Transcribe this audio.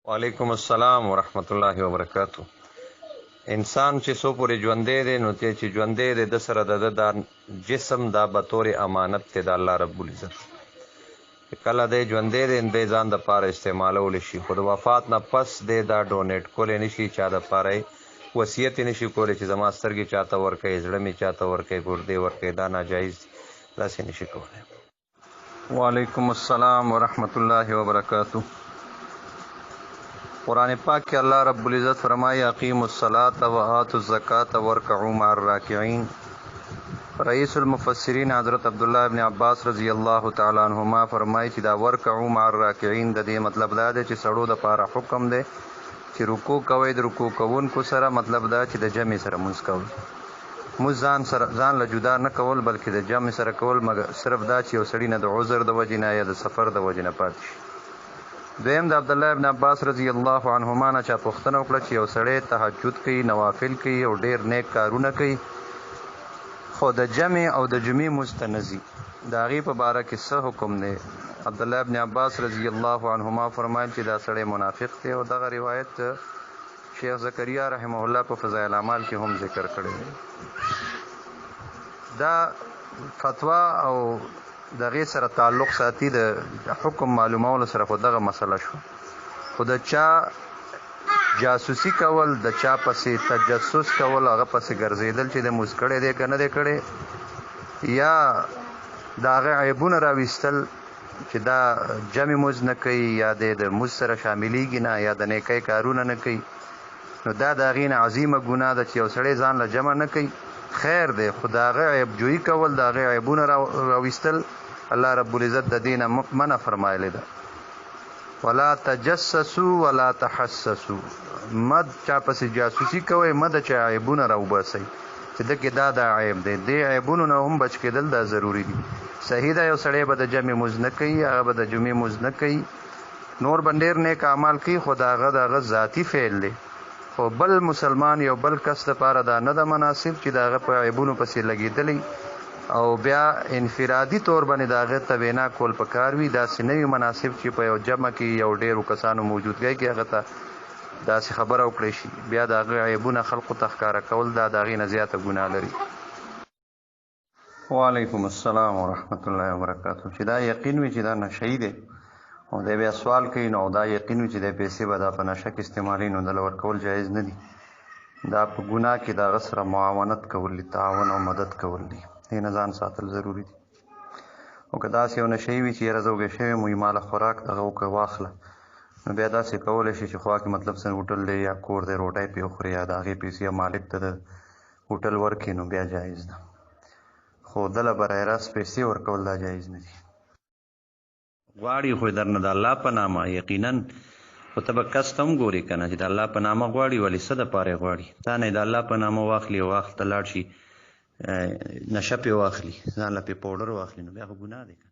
وعلیکم السلام ورحمت الله وبرکاتو. انسان چې څو پورې ژوندی دی نو چې ژوندی دی د سره د دا جسم دا به طور امانت دی د الله رب العزت. کله دی ژوندی دی دی ځان دپاره استعمالولی شي، خو د وفات نه پس دی دا ډونیټ کولی نه شي، چا دپاره یې وصیت یې نه شي کولی چې زما سترګې چاته ورکوي، زړه مې چاته ورکوي، ګردې ورکوي. دا ناجایز دي، داسې نه شي کولی. وعلیکم السلام ورحمت الله وبرکاتو. قرآن پاک کې الله رب العزت فرمایي اقیموا الصلاة و آتوا الزکاة وارکعوا مع الراکعین. رئیس المفسرین حضرت عبدالله ابن عباس رضی الله تعالی عنهما فرمایي چې دا ورکعوا مع الراکعین د دې مطلب دا دی چې سړو دپاره حکم دی چې رکوع کوئ، د رکوع کوونکو سره مطلب دا چې د جمع سره مونځ کوئ. مونځ ځان له جدا نه کول بلکې د جمع سره کول، مګر صرف دا چې یو سړي نه د عذر د وجې نه یا د سفر د وجې نه پاتې شي. دویم د عبدالله ابن عباس رضی الله عنهما نه چا پوښتنه وکړه چې یو سړی تهجد کوي، نوافل کوي او ډېر نیک کارونه کوي، خو د جمع او د جمعې مونځ ته نه ځي، د هغې په باره کې څه حکم دی؟ عبدالله ابن عباس رضی الله عنهما فرمایل چې دا سړی منافق دی، او دغه روایت شیخ زکریا رحمه الله په فضائل الاعمال کې هم ذکر کړی دی. دا فتوا او دغې سره تعلق ساتي د حکم معلومولو سره، خو دغه مسله شو. خو د چا جاسوسي کول، د چا پسې تجسس کول، هغه پسې ګرځېدل چې د مونځ کړی دی که نه دی کړی، یا د هغه عیبونه راویستل چې دا جمع مونځ نه کوي یا د مونځ سره شاملیږي نه یا د نیکۍ کارونه نه کوي، نو دا د هغې نه عظیمه ګناه ده چې یو سړی ځان له جمع نه کوي. خیر دی، خو د هغه عیب جویي کول، د هغې عیبونه راویستل الله رب العزت د دې نه منع فرمایلی ده. ولا تجسسوا ولا تحسسوا، مد چا پسې جاسوسي کوئ، مد چا عیبونه راوباسئ چې ده کې دا عیب دی. دې عیبونو نه هم بچ کېدل دا ضروري دي. صحیح ده یو سړی به د جمع مونځ نه کوي، هغه به د جمعې مونځ نه کوي، نور به ډېر نیک اعمال کوي، خو د هغه ذاتي فعل دی. خو بل مسلمان یو بل کس دپاره دا نه ده مناسب چې د هغه په عیبونو پسې لګېدلی او بیا انفرادي طور باندې د هغې ته وینا کول پکار وي. داسې نه وي مناسب چې په یو جمع کې یو ډېرو کسانو موجودګۍ کې هغه ته داسې خبره وکړی شي، بیا د هغې عیبونه خلقو ته ښکاره کول دا د هغې نه زیاته ګناه لري. وعلیکم السلام ورحمت الله وبرکاتو. چې دا یقین وي چې دا نشه یي دی او دی بیا سوال کوي، نو دا یقین وي چې دی پیسې به دا په نشه کې استعمالوي، نو دله ورکول جایز نه دي. دا په ګناه کې د هغه سره معاونت کول دي، تعاون او مدد کول دي. دې نه ځان ساتل ضروري دي. او که داسې یو نشه یي وي چې یاره زه وږی شوی یم، ماله خوراک دغه وکړه واخله، نو بیا داسې کولی شي چې خوا کې مطلب څنګه هوټل دی یا کور دی، روټۍ پرې وخوري یا د هغې پیسې مالک ته د هوټل ورکړي، نو بیا جایز ده. خو دله برای راست پیسې ورکول دا جایز نه دي. غواړي خو یې درنه د الله په نامه یقینا، خو ته به کس ته هم ګورې که نه چې د الله په نامه غواړي، ولې څه دپاره یې غواړي؟ تا نه یې د الله په نامه واخلي او واخل ته لاړ شي نشه پې واخلي، ځان له پې پاوډر واخلي، نو بیا خو ګناه دی که